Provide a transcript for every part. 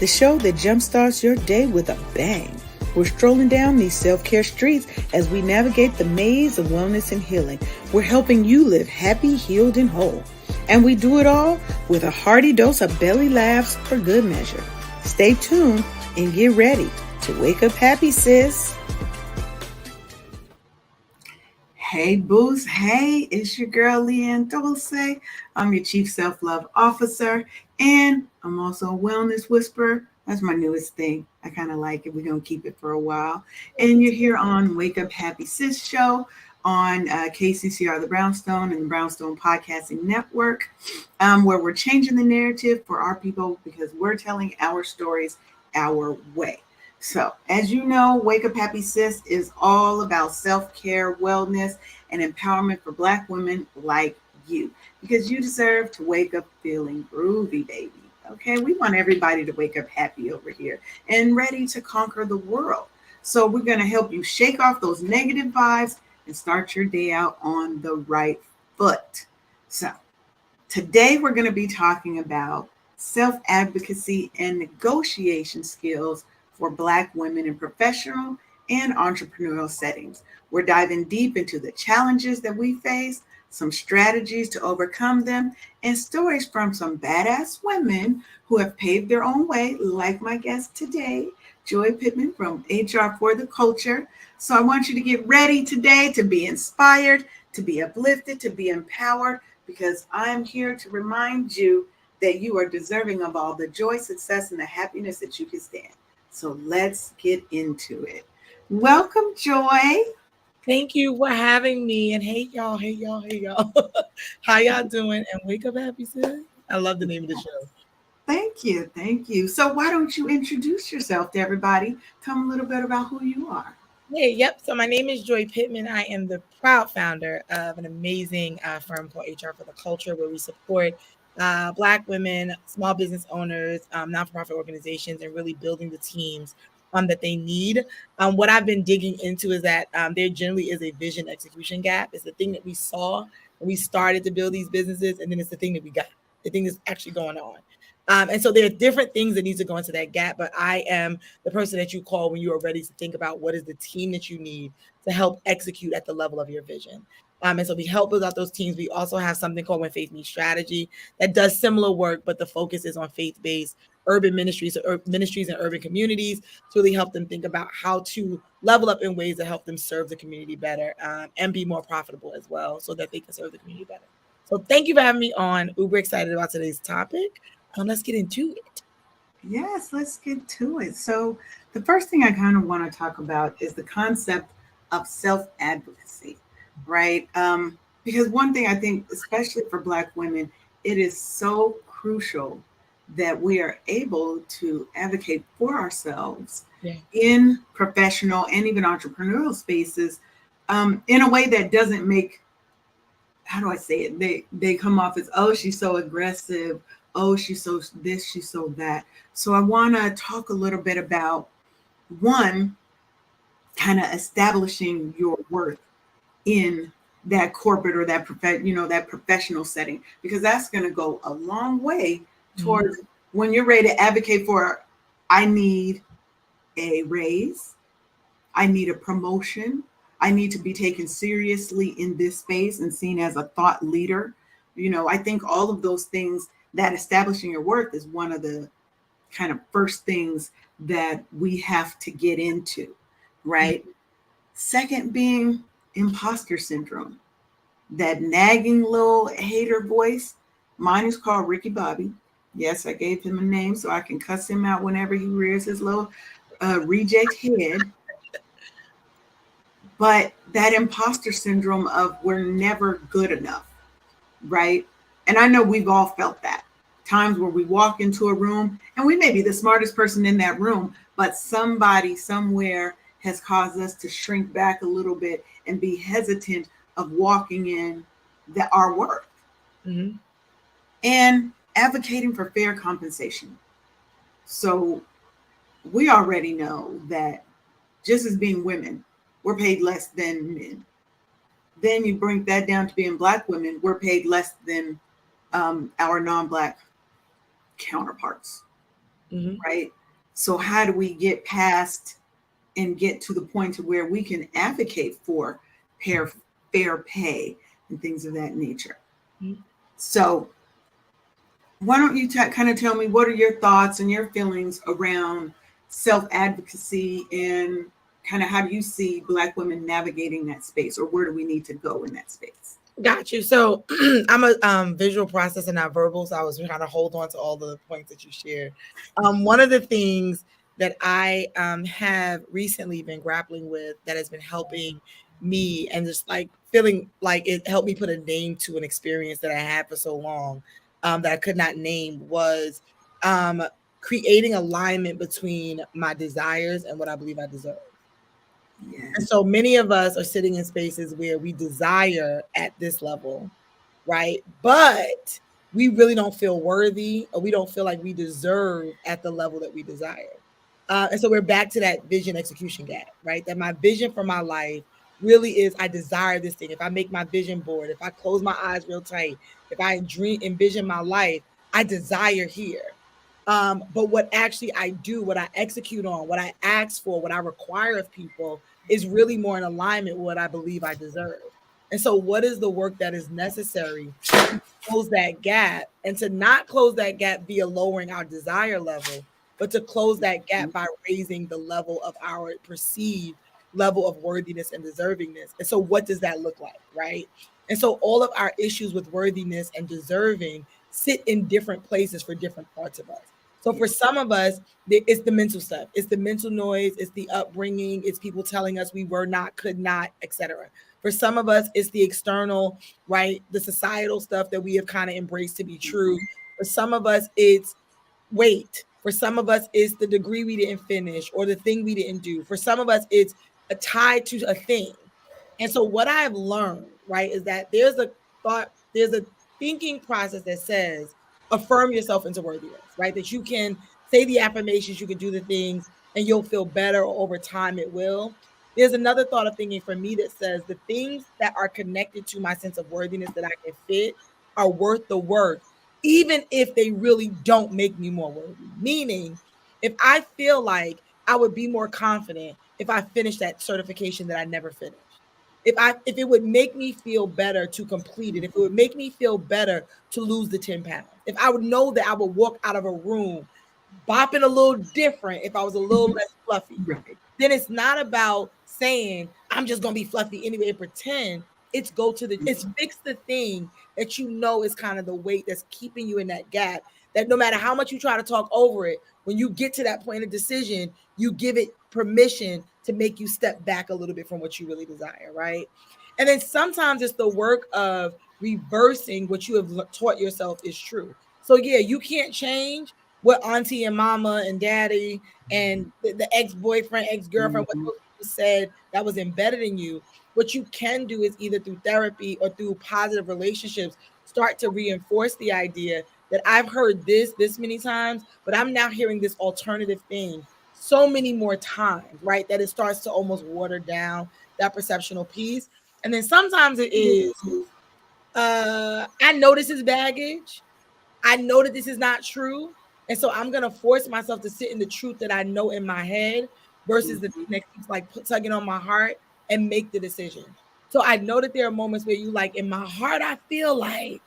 the show that jumpstarts your day with a bang. We're strolling down these self-care streets as we navigate the maze of wellness and healing. We're helping you live happy, healed, and whole. And we do it all with a hearty dose of belly laughs for good measure. Stay tuned and get ready to wake up happy, sis. Hey, Boost. Hey, it's your girl, LeAnne Dolce. I'm your Chief Self-Love Officer, and I'm also a wellness whisperer. That's my newest thing. I kind of like it. We're going to keep it for a while. And you're here on Wake Up Happy Sis Show on KCCR, the Brownstone, and the Brownstone Podcasting Network, where we're changing the narrative for our people because we're telling our stories our way. So, as you know, Wake Up Happy Sis is all about self-care, wellness, and empowerment for Black women like you, because you deserve to wake up feeling groovy, baby. Okay, we want everybody to wake up happy over here and ready to conquer the world. So we're going to help you shake off those negative vibes and start your day out on the right foot. So today we're going to be talking about self-advocacy and negotiation skills for Black women in professional and entrepreneurial settings. We're diving deep into the challenges that we face, some strategies to overcome them, and stories from some badass women who have paved their own way, like my guest today, Joy Pittman from HR for the Culture. So I want you to get ready today to be inspired, to be uplifted, to be empowered, because I'm here to remind you that you are deserving of all the joy, success, and the happiness that you can stand. So let's get into it. Welcome, Joy. Thank you for having me. And hey, y'all. How y'all doing? And wake up happy, sis. I love the name of the show. Thank you. So why don't you introduce yourself to everybody? Tell them a little bit about who you are. Yep. So my name is Joy Pittman. I am the proud founder of an amazing firm called HR for the Culture, where we support Black women, small business owners, nonprofit organizations, and really building the teams that they need. What I've been digging into is that there generally is a vision execution gap. It's the thing that we saw when we started to build these businesses, and then it's the thing that we got, the thing that's actually going on. And so there are different things that need to go into that gap, but I am the person that you call when you are ready to think about what is the team that you need to help execute at the level of your vision. And so we help build out those teams. We also have something called When Faith Meets Strategy that does similar work, but the focus is on faith-based urban ministries or ministries and urban communities to really help them think about how to level up in ways that help them serve the community better and be more profitable as well so that they can serve the community better. So thank you for having me on. Uber excited about today's topic. Let's get into it. Yes, let's get to it. So the first thing I kind of want to talk about is the concept of self-advocacy, right? Because one thing I think, especially for Black women, it is so crucial that we are able to advocate for ourselves in professional and even entrepreneurial spaces in a way that doesn't make, how do I say it? They come off as, oh, she's so aggressive. Oh, she's so this, she's so that. So I want to talk a little bit about one, kind of establishing your worth in that corporate or that that professional setting, because that's going to go a long way towards when you're ready to advocate for, I need a raise, I need a promotion, I need to be taken seriously in this space and seen as a thought leader. I think all of those things, that establishing your worth is one of the kind of first things that we have to get into, right? Second being imposter syndrome, that nagging little hater voice. Mine is called Ricky Bobby. Yes, I gave him a name so I can cuss him out whenever he rears his little reject head. But that imposter syndrome of we're never good enough, right? And I know we've all felt that. Times where we walk into a room and we may be the smartest person in that room, but somebody somewhere has caused us to shrink back a little bit and be hesitant of walking in our worth. And advocating for fair compensation. So we already know that just as being women, we're paid less than men. Then you bring that down to being Black women, we're paid less than our non-Black counterparts. Mm-hmm. right? So how do we get past and get to the point to where we can advocate for fair, fair pay and things of that nature? Mm-hmm. So why don't you kind of tell me what are your thoughts and your feelings around self-advocacy, and kind of how do you see Black women navigating that space, or where do we need to go in that space? Got you. So I'm a visual processor, not verbal. So I was trying to hold on to all the points that you shared. One of the things that I have recently been grappling with that has been helping me and just like feeling like it helped me put a name to an experience that I had for so long that I could not name was um, creating alignment between my desires and what I believe I deserve. And Yes. so many of us are sitting in spaces where we desire at this level, right? But we really don't feel worthy or we don't feel like we deserve at the level that we desire. And so we're back to that vision execution gap, right? That my vision for my life really is I desire this thing. If I make my vision board, if I close my eyes real tight, if I envision my life, I desire here. But what actually I do, what I execute on, what I ask for, what I require of people is really more in alignment with what I believe I deserve. And so, what is the work that is necessary to close that gap and to not close that gap via lowering our desire level, but to close that gap by raising the level of our perceived level of worthiness and deservingness? And so, what does that look like, right? And so, all of our issues with worthiness and deserving sit in different places for different parts of us. So for some of us, it's the mental stuff. It's the mental noise. It's the upbringing. It's people telling us we were not, could not, etc. For some of us, it's the external, right? The societal stuff that we have kind of embraced to be true. For some of us, it's weight. For some of us, it's the degree we didn't finish or the thing we didn't do. For some of us, it's a tie to a thing. And so what I've learned, right, is that there's a thinking process that says affirm yourself into worthiness, right? That you can say the affirmations, you can do the things, and you'll feel better, or over time it will. There's another thought of thinking for me that says the things that are connected to my sense of worthiness that I can fit are worth the work, even if they really don't make me more worthy. Meaning, if I feel like I would be more confident if I finished that certification that I never finished. If it would make me feel better to complete it, if it would make me feel better to lose the 10 pounds, if I would know that I would walk out of a room bopping a little different if I was a little less fluffy, Right. then it's not about saying I'm just gonna be fluffy anyway and pretend. It's fix the thing that you know is kind of the weight that's keeping you in that gap. That no matter how much you try to talk over it, when you get to that point of decision, you give it permission to make you step back a little bit from what you really desire, right? And then sometimes it's the work of reversing what you have taught yourself is true. So yeah, you can't change what auntie and mama and daddy and the ex-boyfriend, ex-girlfriend, what Mhm. those people said that was embedded in you. What you can do is either through therapy or through positive relationships, start to reinforce the idea that I've heard this many times, but I'm now hearing this alternative thing so many more times, right? That it starts to almost water down that perceptional piece. And then sometimes it is, I know this is baggage. I know that this is not true. And so I'm going to force myself to sit in the truth that I know in my head versus the thing that keeps like tugging on my heart and make the decision. So I know that there are moments where you like, in my heart, I feel like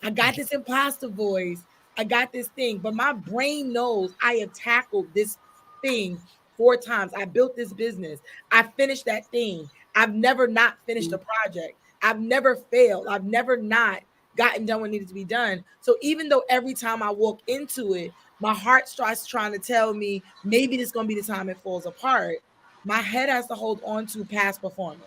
I got this imposter voice. I got this thing, but my brain knows I have tackled this thing 4 times. I built this business. I finished that thing. I've never not finished a project. I've never failed. I've never not gotten done what needed to be done. So even though every time I walk into it, my heart starts trying to tell me maybe this is going to be the time it falls apart, my head has to hold on to past performance.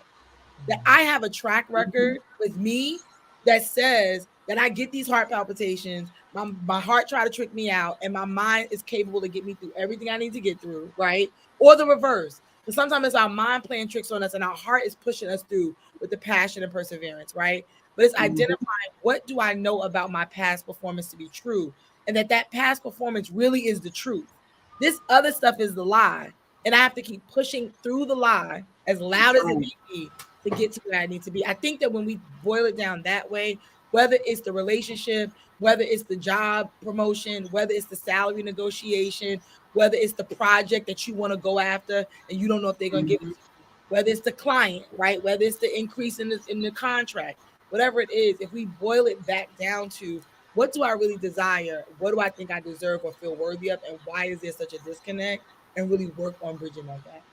That I have a track record with me that says that I get these heart palpitations, my heart try to trick me out, and my mind is capable to get me through everything I need to get through, right? Or the reverse. But sometimes it's our mind playing tricks on us and our heart is pushing us through with the passion and perseverance, right? But it's Mhm. identifying what do I know about my past performance to be true, and that past performance really is the truth. This other stuff is the lie, and I have to keep pushing through the lie as loud That's as it right. may be to get to where I need to be. I think that when we boil it down that way, whether it's the relationship, whether it's the job promotion, whether it's the salary negotiation, whether it's the project that you want to go after and you don't know if they're going to give it Mhm. to you, whether it's the client, right? Whether it's the increase in the contract, whatever it is, if we boil it back down to what do I really desire? What do I think I deserve or feel worthy of? And why is there such a disconnect? And really work on bridging that gap.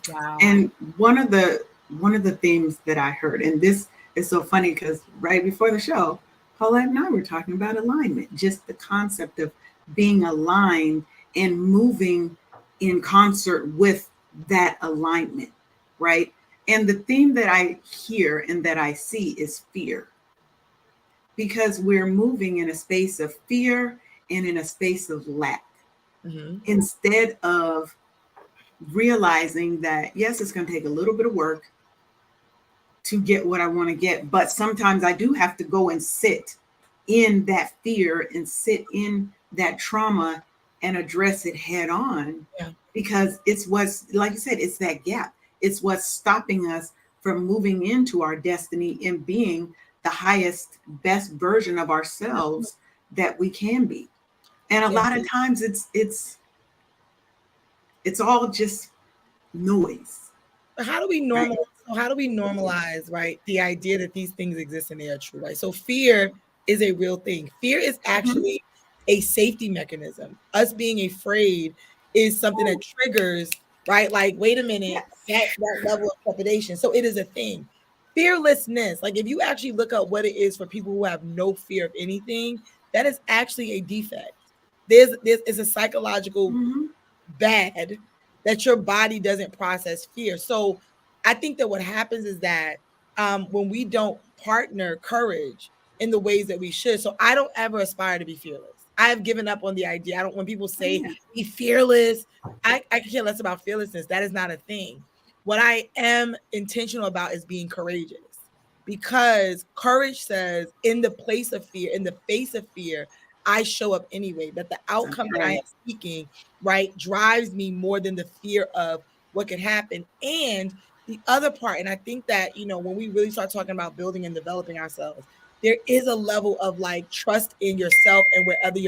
Wow. And one of the themes that I heard, and this is so funny because right before the show, Paulette and I were talking about alignment, just the concept of being aligned and moving in concert with that alignment, right? And the theme that I hear and that I see is fear, because we're moving in a space of fear and in a space of lack Mm-hmm. instead of realizing that yes, it's going to take a little bit of work to get what I want to get. But sometimes I do have to go and sit in that fear and sit in that trauma and address it head on, Yeah. because it's what's, like you said, it's that gap. It's what's stopping us from moving into our destiny and being the highest, best version of ourselves that we can be. And a Yeah. lot of times it's all just noise. How do we Right. normalize? How do we normalize, right? The idea that these things exist and they are true, right? So fear is a real thing. Fear is Mhm. actually a safety mechanism. Us being afraid is something that triggers, right? Like, wait a minute, Yes. that level of trepidation. So it is a thing. Fearlessness, like if you actually look up what it is for people who have no fear of anything, that is actually a defect. There's is a psychological Mhm. bad that your body doesn't process fear. So I think that what happens is that when we don't partner courage in the ways that we should, so I don't ever aspire to be fearless. I have given up on the idea. I don't, when people Oh, say yeah. be fearless, I could care less about fearlessness. That is not a thing. What I am intentional about is being courageous, because courage says in the place of fear, in the face of fear, I show up anyway, that the That's outcome that I am right. seeking, right, drives me more than the fear of what could happen. And the other part, and I think that, when we really start talking about building and developing ourselves, there is a level of like trust in yourself and wherever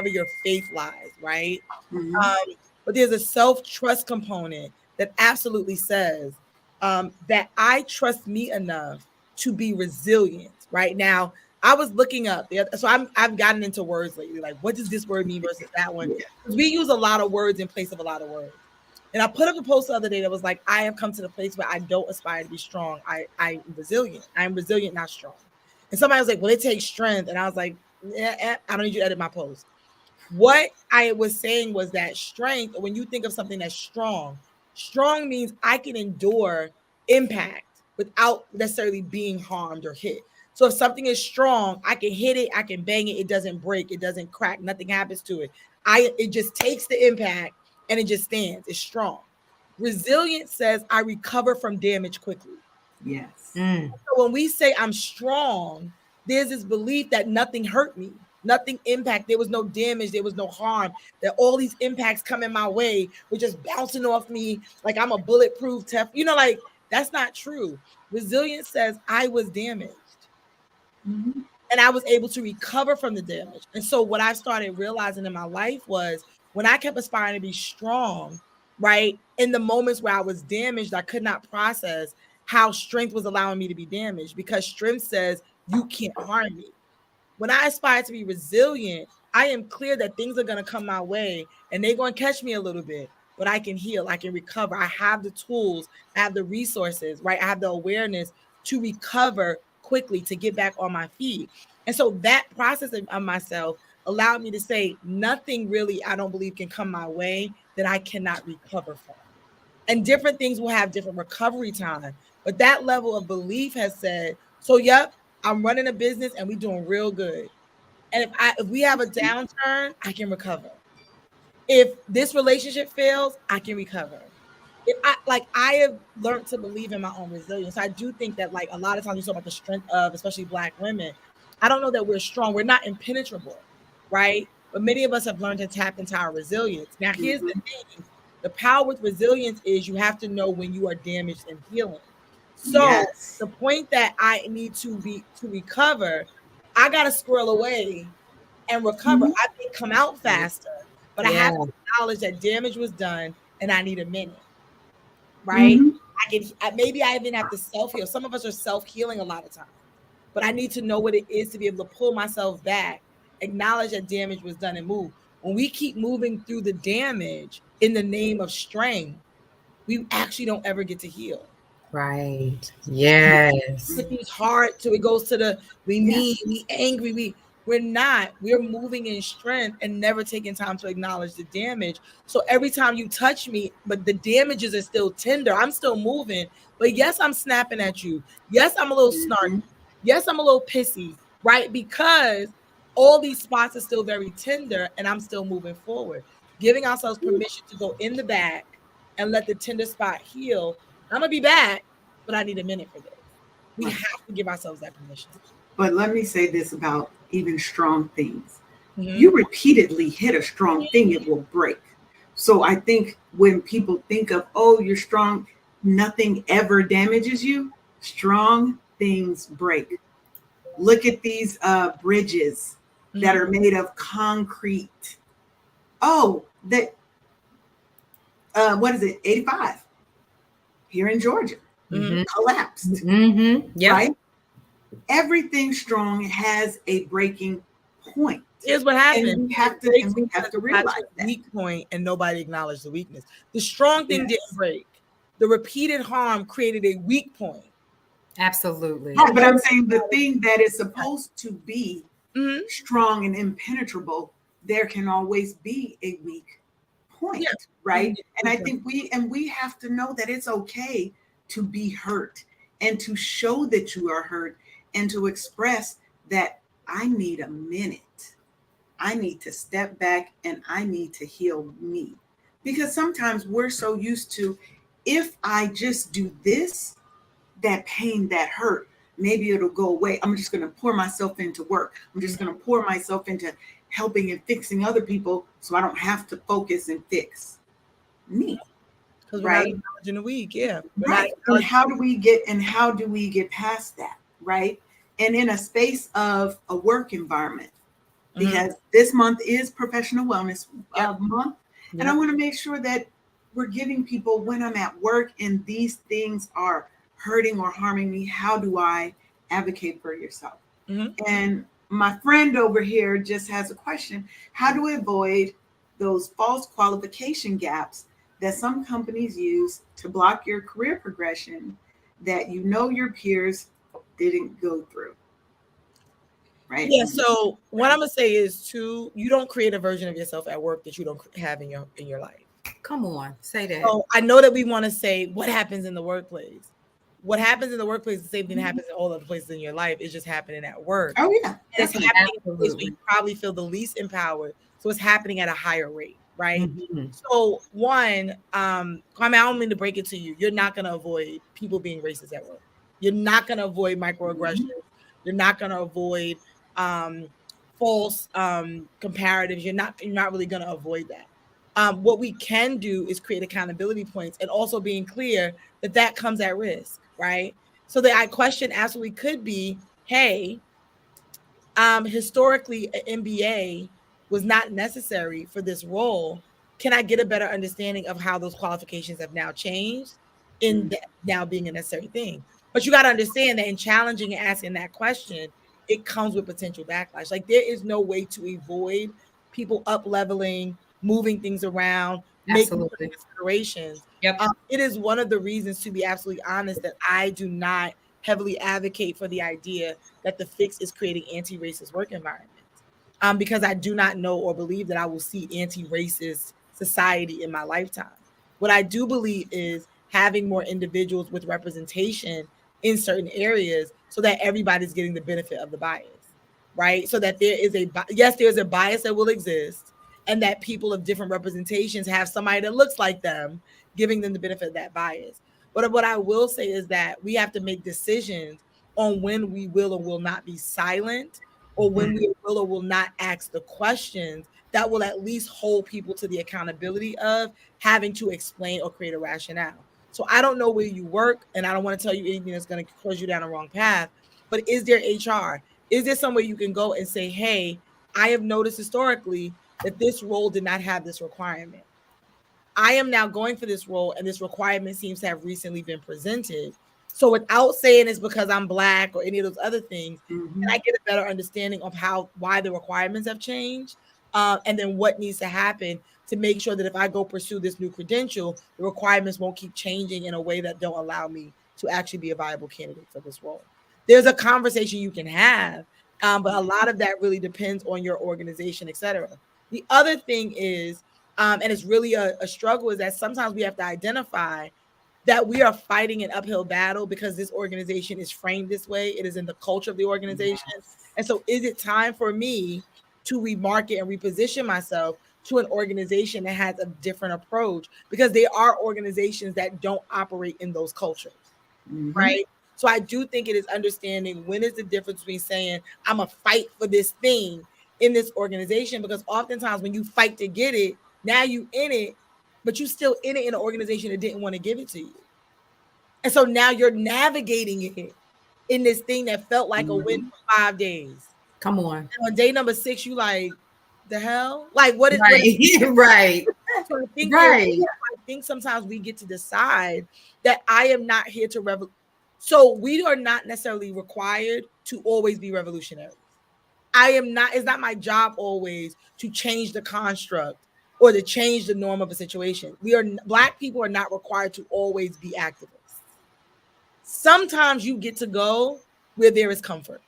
your faith lies, right? Mhm. But there's a self-trust component that absolutely says that I trust me enough to be resilient. Right now, I was looking up so I've gotten into words lately, like what does this word mean versus that one? Yeah. Because we use a lot of words in place of a lot of words. And I put up a post the other day that was like, I have come to the place where I don't aspire to be strong. I'm resilient. I'm resilient, not strong. And somebody was like, well, it takes strength. And I was like, I don't need you to edit my post. What I was saying was that strength, when you think of something that's strong, strong means I can endure impact without necessarily being harmed or hit. So if something is strong, I can hit it, I can bang it, it doesn't break, it doesn't crack, nothing happens to it. It just takes the impact and it just stands. It's strong. Resilience says I recover from damage quickly. Yes. So when we say I'm strong, there's this belief that nothing hurt me, nothing impact, there was no damage, there was no harm, that all these impacts coming my way were just bouncing off me like I'm a bulletproof tough. Like that's not true. Resilience says I was damaged Mhm. and I was able to recover from the damage. And so what I started realizing in my life was when I kept aspiring to be strong, right? In the moments where I was damaged, I could not process how strength was allowing me to be damaged, because strength says you can't harm me. When I aspire to be resilient, I am clear that things are going to come my way and they're going to catch me a little bit, but I can heal, I can recover. I have the tools, I have the resources, right? I have the awareness to recover quickly, to get back on my feet. And so that process of myself allowed me to say, nothing really, I don't believe, can come my way that I cannot recover from. And different things will have different recovery time. But that level of belief has said, so yep, I'm running a business and we're doing real good. And if we have a downturn, I can recover. If this relationship fails, I can recover. If I have learned to believe in my own resilience. I do think that like a lot of times you talk about the strength of especially Black women. I don't know that we're strong. We're not impenetrable, right? But many of us have learned to tap into our resilience. Now, here's the Mhm. thing: the power with resilience is you have to know when you are damaged and healing. So Yes. the point that I need to recover, I got to squirrel away and recover. Mm-hmm. I may come out faster, but I Yeah. have to acknowledge that damage was done and I need a minute, right? Mm-hmm. Maybe I even have to self heal. Some of us are self healing a lot of times, but I need to know what it is to be able to pull myself back, acknowledge that damage was done, and move. When we keep moving through the damage in the name of strength, we actually don't ever get to heal. Right. Yes. Put these hard to it goes to the we Yes. mean, we angry, we're not. We're moving in strength and never taking time to acknowledge the damage. So every time you touch me, but the damages are still tender. I'm still moving. But yes, I'm snapping at you. Yes, I'm a little Mm-hmm. snarky. Yes, I'm a little pissy, right? Because all these spots are still very tender and I'm still moving forward. Giving ourselves permission to go in the back and let the tender spot heal. I'm gonna be back, but I need a minute for this. We Right. have to give ourselves that permission. But let me say this about even strong things. Mm-hmm. You repeatedly hit a strong thing, it will break. So I think when people think of, oh, you're strong, nothing ever damages you, strong things break. Look at these bridges that Mm-hmm. are made of concrete. Oh, that what is it? 85 here in Georgia Mm-hmm. Mm-hmm. collapsed, Mm-hmm. Yep. right? Everything strong has a breaking point, Here's what happened. It breaks and we have because to it got to realize a that. weak point and nobody acknowledged the weakness. The strong thing didn't Yes. break. The repeated harm created a weak point. Absolutely. Right, And but nobody I'm saying the acknowledged thing that is supposed to be it. Mm-hmm. strong and impenetrable, there can always be a weak Yeah. point, We can right? get And I weak points. think we have to know that it's okay to be hurt and to show that you are hurt and to express that I need a minute. I need to step back and I need to heal me. Because sometimes we're so used to, if I just do this, that pain, that hurt, maybe it'll go away. I'm just going to pour myself into work. I'm just going to pour myself into helping and fixing other people so I don't have to focus and fix me, Because we're not right? acknowledging the weak. Yeah. We're not Right. And acknowledging. how do we get past that, right? And in a space of a work environment, Mm-hmm. because this month is professional wellness Yep. month, and I Yep. want to make sure that we're giving people, when I'm at work and these things are hurting or harming me, how do I advocate for yourself? Mm-hmm. And my friend over here just has a question. How do we avoid those false qualification gaps that some companies use to block your career progression that you know your peers didn't go through? Right? Yeah. So what I'm gonna say is you don't create a version of yourself at work that you don't have in your life. Come on. Say that. So I know that we want to say what happens in the workplace. What happens in the workplace, the same thing that happens in all other places in your life. It's just happening at work. Oh yeah, And it's definitely. happening in a place where Absolutely. you probably feel the least empowered. So it's happening at a higher rate, right? Mm-hmm. So one, Kwame, I don't mean to break it to you. You're not gonna avoid people being racist at work. You're not gonna avoid microaggressions. Mhm. You're not gonna avoid um false comparatives. You're not really gonna avoid that. What we can do is create accountability points and also being clear that that comes at risk, right? So the I question absolutely could be, hey, historically, an MBA was not necessary for this role. Can I get a better understanding of how those qualifications have now changed in that now being a necessary thing? But you got to understand that in challenging and asking that question, it comes with potential backlash. Like there is no way to avoid people up leveling, moving things around, making certain Absolutely. considerations. Yep. It is one of the reasons, to be absolutely honest, that I do not heavily advocate for the idea that the fix is creating anti-racist work environments. Because I do not know or believe that I will see anti-racist society in my lifetime. What I do believe is having more individuals with representation in certain areas so that everybody's getting the benefit of the bias, right? So that there is yes, there's a bias that will exist, and that people of different representations have somebody that looks like them, giving them the benefit of that bias. But what I will say is that we have to make decisions on when we will or will not be silent, or when we will or will not ask the questions that will at least hold people to the accountability of having to explain or create a rationale. So I don't know where you work, and I don't want to tell you anything that's going to cause you down the wrong path. But is there HR? Is there somewhere you can go and say, hey, I have noticed historically that this role did not have this requirement. I am now going for this role, and this requirement seems to have recently been presented. So without saying it's because I'm Black or any of those other things, and I get a better understanding of why the requirements have changed, and then what needs to happen to make sure that if I go pursue this new credential, the requirements won't keep changing in a way that don't allow me to actually be a viable candidate for this role. There's a conversation you can have, but a lot of that really depends on your organization, et cetera. The other thing is, and it's really a struggle, is that sometimes we have to identify that we are fighting an uphill battle because this organization is framed this way. It is in the culture of the organization. And so is it time for me to remarket and reposition myself to an organization that has a different approach? Because there are organizations that don't operate in those cultures, right? So I do think it is understanding when is the difference between saying I'm a fight for this thing in this organization, because oftentimes when you fight to get it, now you in it, but you still in it in an organization that didn't want to give it to you. And so now you're navigating it in this thing that felt like a win for 5 days. Come on. And on day number 6, you like, the hell? Like, what is right? So I think Right. I think sometimes we get to decide that I am not here to so we are not necessarily required to always be revolutionaries. I am not, it's not my job always to change the construct or to change the norm of a situation. Black people are not required to always be activists. Sometimes you get to go where there is comfort.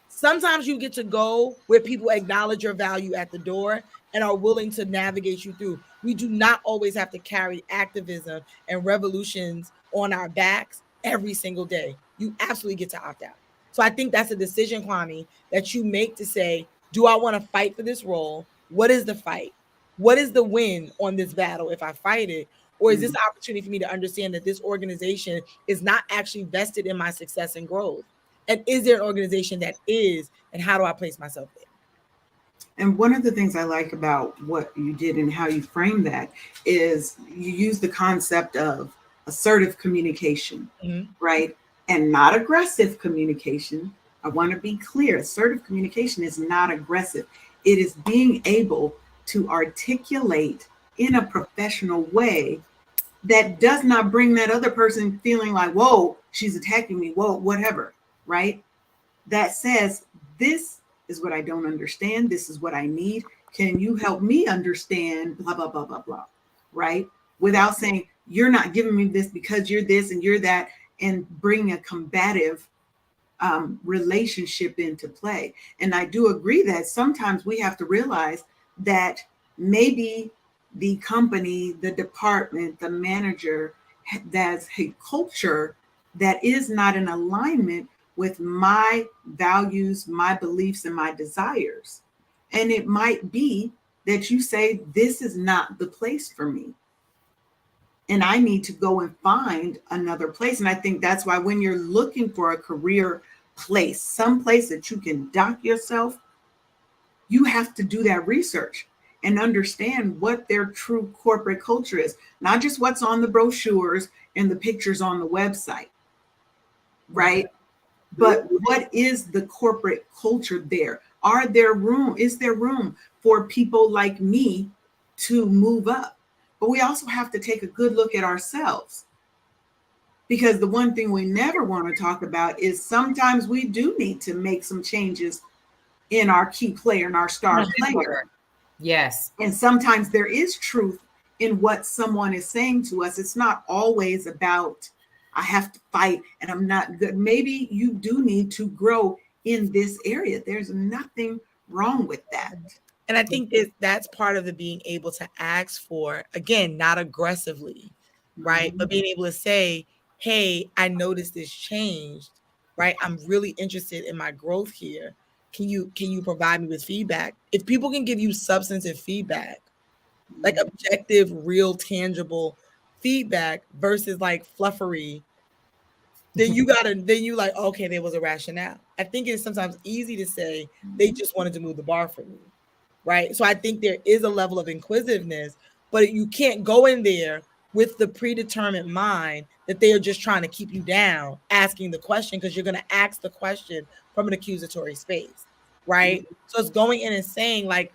Sometimes you get to go where people acknowledge your value at the door and are willing to navigate you through. We do not always have to carry activism and revolutions on our backs every single day. You absolutely get to opt out. So I think that's a decision, Kwame, that you make to say, do I want to fight for this role? What is the fight? What is the win on this battle if I fight it? Or is this an opportunity for me to understand that this organization is not actually vested in my success and growth? And is there an organization that is, and how do I place myself there? And one of the things I like about what you did and how you frame that is you use the concept of assertive communication, right? And not aggressive communication. I want to be clear. Assertive communication is not aggressive. It is being able to articulate in a professional way that does not bring that other person feeling like, whoa, she's attacking me, whoa, whatever, right? That says, this is what I don't understand. This is what I need. Can you help me understand, blah, blah, blah, blah, blah, right? Without saying, you're not giving me this because you're this and you're that, and bring a combative relationship into play. And I do agree that sometimes we have to realize that maybe the company, the department, the manager has a culture that is not in alignment with my values, my beliefs, and my desires. And it might be that you say, this is not the place for me. And I need to go and find another place. And I think that's why when you're looking for a career place, some place that you can dock yourself, you have to do that research and understand what their true corporate culture is, not just what's on the brochures and the pictures on the website, right? But what is the corporate culture there? Is there room for people like me to move up? But we also have to take a good look at ourselves. Because the one thing we never want to talk about is sometimes we do need to make some changes in our key player and our star player. Yes. And sometimes there is truth in what someone is saying to us. It's not always about, I have to fight and I'm not good. Maybe you do need to grow in this area. There's nothing wrong with that. And I think that's part of the being able to ask for, again, not aggressively, right? But being able to say, hey, I noticed this changed, right? I'm really interested in my growth here. Can you provide me with feedback? If people can give you substantive feedback, like objective, real, tangible feedback versus like fluffery, then you like, okay, there was a rationale. I think it's sometimes easy to say they just wanted to move the bar for me, right? So I think there is a level of inquisitiveness, but you can't go in there with the predetermined mind that they are just trying to keep you down, asking the question, because you're going to ask the question from an accusatory space, right? So it's going in and saying, like,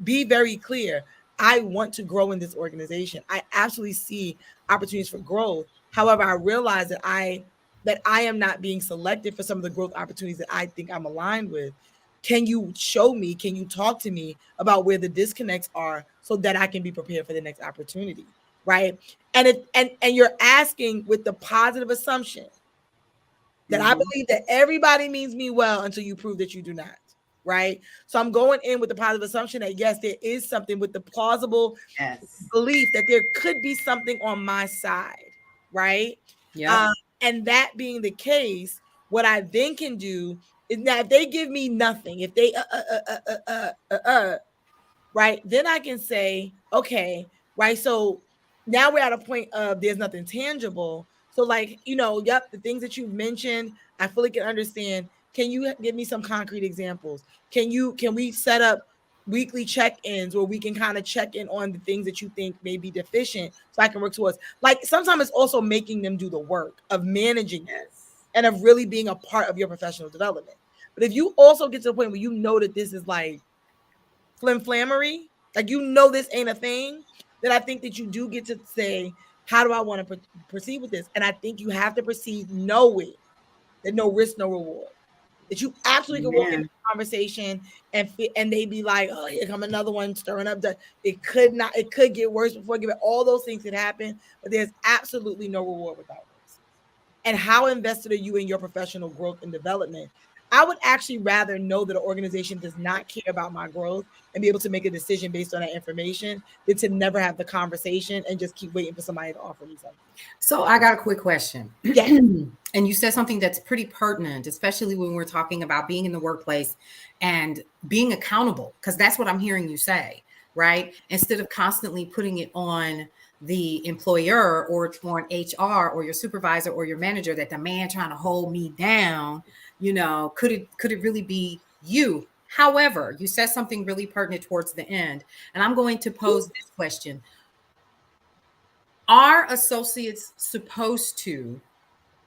be very clear. I want to grow in this organization. I absolutely see opportunities for growth. However, I realize that I am not being selected for some of the growth opportunities that I think I'm aligned with. Can you show me, can you talk to me about where the disconnects are so that I can be prepared for the next opportunity? Right. And you're asking with the positive assumption that I believe that everybody means me well until you prove that you do not. Right. So I'm going in with the positive assumption that yes, there is something, with the plausible belief that there could be something on my side. Right. Yeah. And that being the case, what I then can do is that if they give me nothing, if they right, then I can say, okay, right. So now we're at a point of there's nothing tangible. So, like, yep, the things that you've mentioned, I fully can understand. Can you give me some concrete examples? Can we set up weekly check-ins where we can kind of check in on the things that you think may be deficient so I can work towards? Like, sometimes it's also making them do the work of managing it and of really being a part of your professional development. But if you also get to the point where you know that this is like flimflammery, like this ain't a thing, then I think that you do get to say, how do I want to proceed with this? And I think you have to proceed knowing that no risk, no reward. That you absolutely can walk into a conversation and they be like, oh, here come another one stirring up. It could get worse before it get. All those things could happen, but there's absolutely no reward without risk. And how invested are you in your professional growth and development? I would actually rather know that an organization does not care about my growth and be able to make a decision based on that information than to never have the conversation and just keep waiting for somebody to offer me something. So I got a quick question. Yeah. And you said something that's pretty pertinent, especially when we're talking about being in the workplace and being accountable, because that's what I'm hearing you say, right? Instead of constantly putting it on the employer or on HR or your supervisor or your manager that the man trying to hold me down, could it really be you? However, you said something really pertinent towards the end, and I'm going to pose this question. Are associates supposed to,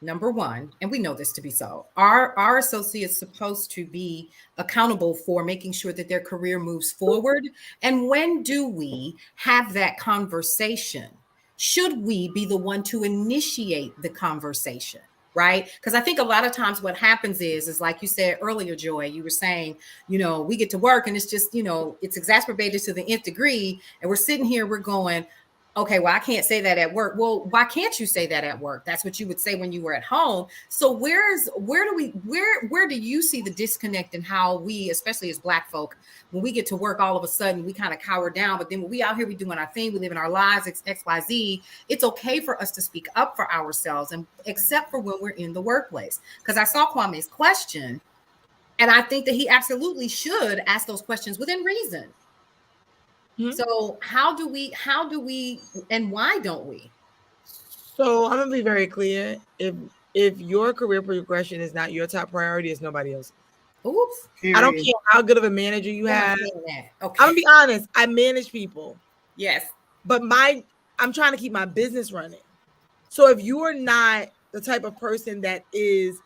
number one, and we know this to be so, are associates supposed to be accountable for making sure that their career moves forward? And when do we have that conversation? Should we be the one to initiate the conversation? Right? Because I think a lot of times what happens is like you said earlier, Joy, you were saying, we get to work and it's just, it's exacerbated to the nth degree. And we're sitting here, we're going, okay, well, I can't say that at work. Well, why can't you say that at work? That's what you would say when you were at home. So where do you see the disconnect in how we, especially as Black folk, when we get to work, all of a sudden we kind of cower down, but then when we out here, we doing our thing, we live in our lives, XYZ, it's okay for us to speak up for ourselves, and except for when we're in the workplace. Because I saw Kwame's question, and I think that he absolutely should ask those questions within reason. Mm-hmm. So how do we, and why don't we? So I'm gonna be very clear. If your career progression is not your top priority, it's nobody else's. Oops. I don't care how good of a manager you have. Okay. I'm gonna be honest. I manage people. Yes. But I'm trying to keep my business running. So if you are not the type of person that is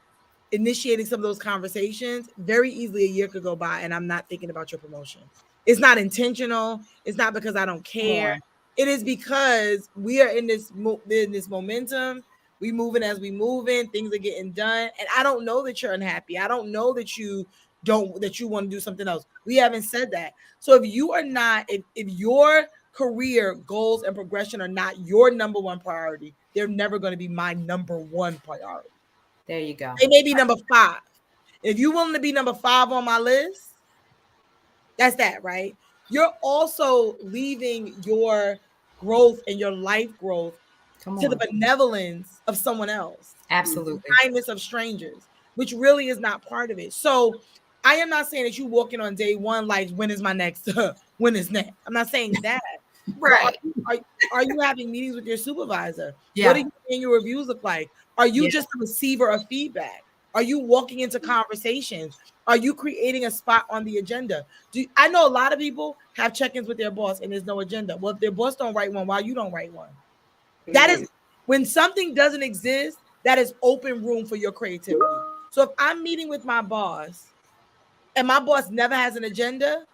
initiating some of those conversations, very easily a year could go by and I'm not thinking about your promotion. It's not intentional. It's not because I don't care. It is because we are in this momentum. We moving as we moving. Things are getting done, and I don't know that you're unhappy. I don't know that you want to do something else. We haven't said that. So if you are not, if your career goals and progression are not your number one priority, they're never going to be my number one priority. There you go. They may be number 5. If you're willing to be number 5 on my list, that's that, right? You're also leaving your growth and your life growth to the benevolence of someone else. Absolutely. The kindness of strangers, which really is not part of it. So I am not saying that you walking on day one, like, when is my next, when is next? I'm not saying that. Right. Are you having meetings with your supervisor? Yeah. What do your annual reviews look like? Are you just a receiver of feedback? Are you walking into conversations? Are you creating a spot on the agenda? I know a lot of people have check-ins with their boss and there's no agenda. Well, if their boss don't write one, why you don't write one? That is when something doesn't exist, that is open room for your creativity. So if I'm meeting with my boss and my boss never has an agenda,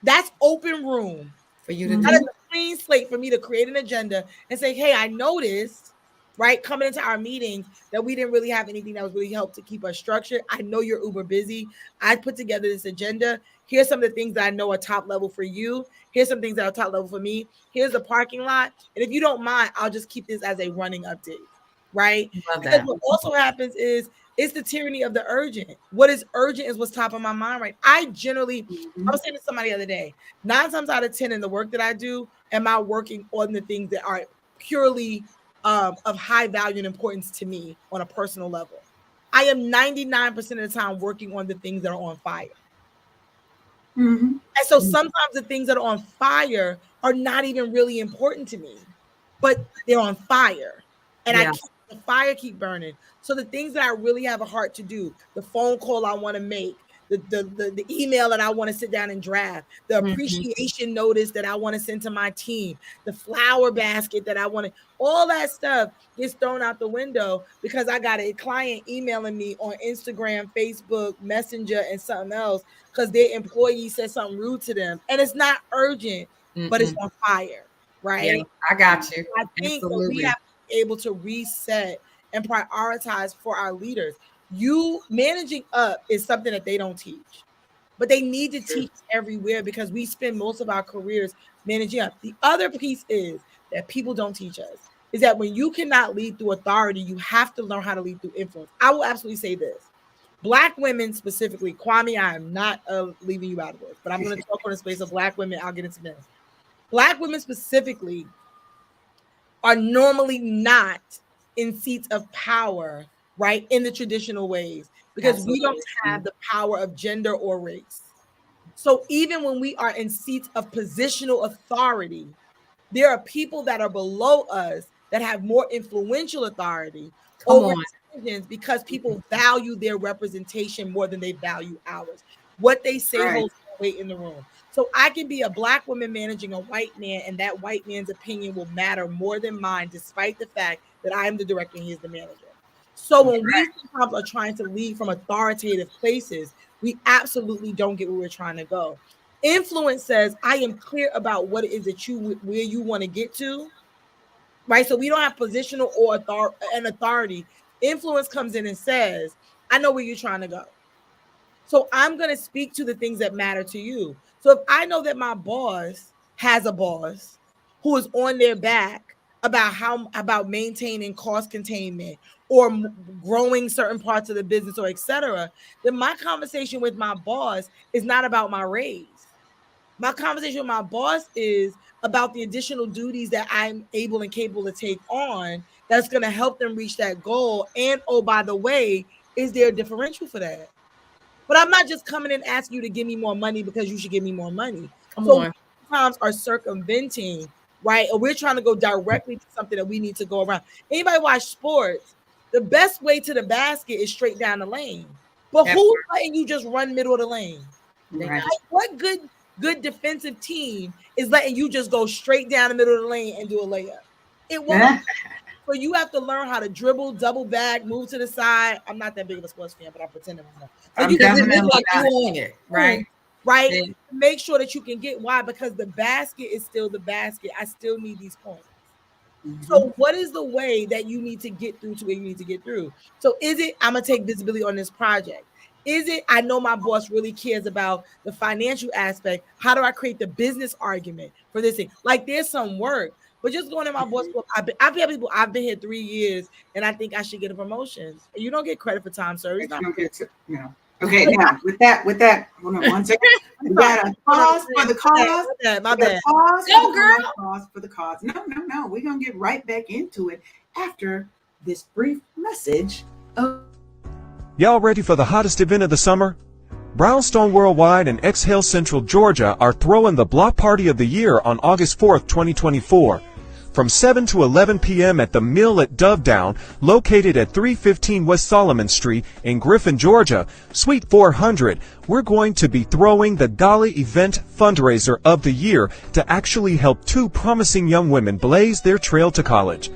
that's open room. For you to That do. is a clean slate for me to create an agenda and say, hey, I noticed, right, coming into our meetings that we didn't really have anything that was really helped to keep us structured. I know you're uber busy. I put together this agenda. Here's some of the things that I know are top level for you. Here's some things that are top level for me. Here's the parking lot. And if you don't mind, I'll just keep this as a running update, right? Love Because that. what also happens is it's the tyranny of the urgent. What is urgent is what's top of my mind, right? I was saying to somebody the other day, 9 times out of 10 in the work that I do, am I working on the things that are purely of high value and importance to me on a personal level. I am 99% of the time working on the things that are on fire. Mm-hmm. And so sometimes the things that are on fire are not even really important to me, but they're on fire. And Yeah. the fire keep burning. So the things that I really have a heart to do, the phone call I want to make, the email that I want to sit down and draft, the appreciation notice that I want to send to my team, the flower basket that I want to, all that stuff gets thrown out the window because I got a client emailing me on Instagram, Facebook, Messenger, and something else because their employee said something rude to them. And it's not urgent, but it's on fire, right? Yeah, I got you. I think that we have to be able to reset and prioritize for our leaders. You managing up is something that they don't teach, but they need to teach everywhere because we spend most of our careers managing up. The other piece is that people don't teach us is that when you cannot lead through authority, you have to learn how to lead through influence. I will absolutely say this. Black women specifically, Kwame, I am not leaving you out of this, but I'm going to talk on the space of Black women. I'll get into this. Black women specifically are normally not in seats of power, right, in the traditional ways, because we don't have the power of gender or race. So even when we are in seats of positional authority, there are people that are below us that have more influential authority over decisions because people value their representation more than they value ours. What they say holds weight in the room. So I can be a Black woman managing a white man, and that white man's opinion will matter more than mine, despite the fact that I am the director and he is the manager. So when we sometimes are trying to lead from authoritative places, we absolutely don't get where we're trying to go. Influence says, I am clear about what it is that where you want to get to, right? So we don't have positional or authority. Influence comes in and says, I know where you're trying to go. So I'm going to speak to the things that matter to you. So if I know that my boss has a boss who is on their back about maintaining cost containment or growing certain parts of the business or etc., then my conversation with my boss is not about my raise. My conversation with my boss is about the additional duties that I'm able and capable to take on that's going to help them reach that goal. And oh, by the way, is there a differential for that? But I'm not just coming and asking you to give me more money because you should give me more money. So sometimes are circumventing, right? Or we're trying to go directly to something that we need to go around. Anybody watch sports? The best way to the basket is straight down the lane. But who's letting you just run middle of the lane? Right. Like, what good defensive team is letting you just go straight down the middle of the lane and do a layup? It won't. So you have to learn how to dribble, double back, move to the side. I'm not that big of a sports fan, but I'm pretending I'm not. So you can like you own it, right? Right. Yeah. Make sure that you can get why, because the basket is still the basket. I still need these points. So what is the way that you need to get through to where you need to get through? So is it I'm gonna take visibility on this project? Is it I know my boss really cares about the financial aspect? How do I create the business argument for this thing? Like there's some work, but just going in my boss book, I've had people. I've been here 3 years, and I think I should get a promotion. You don't get credit for time service. Okay, now with that, hold on 1 second. We got to pause for the cause. My bad. Go, girl. Pause for the cause. No. We're gonna get right back into it after this brief message. Y'all ready for the hottest event of the summer? Brownstone Worldwide and Exhale Central Georgia are throwing the block party of the year on August 4th, 2024. From 7 to 11 p.m. at the Mill at Dovedown, located at 315 West Solomon Street in Griffin, Georgia, Suite 400, we're going to be throwing the Golly Event Fundraiser of the Year to actually help 2 promising young women blaze their trail to college.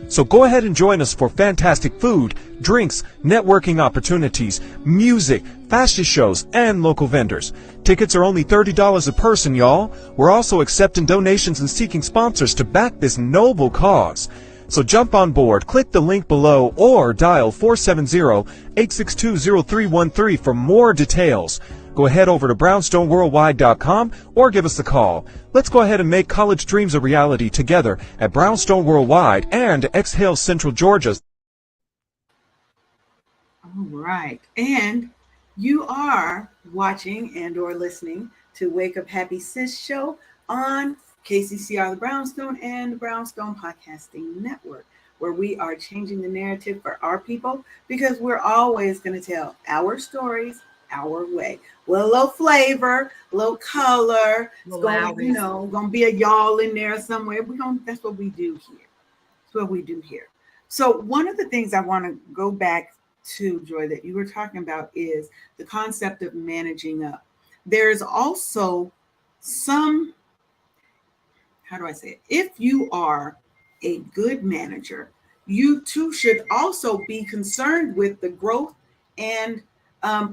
So go ahead and join us for fantastic food, drinks, networking opportunities, music, fashion shows, and local vendors. Tickets are only $30 a person, y'all. We're also accepting donations and seeking sponsors to back this noble cause. So jump on board, click the link below, or dial 470-862-0313 for more details. Go ahead over to brownstoneworldwide.com or give us a call. Let's go ahead and make college dreams a reality together at Brownstone Worldwide and Exhale Central Georgia. All right. And you are watching and or listening to Wake Up Happy Sis show on KCCR The Brownstone and the Brownstone Podcasting Network, where we are changing the narrative for our people because we're always going to tell our stories our way. With a little flavor, a little color. It's going, going to be a y'all in there somewhere. That's what we do here. That's what we do here. So one of the things I want to go back to, Joy, that you were talking about is the concept of managing up. There's also some, how do I say it? If you are a good manager, you too should also be concerned with the growth and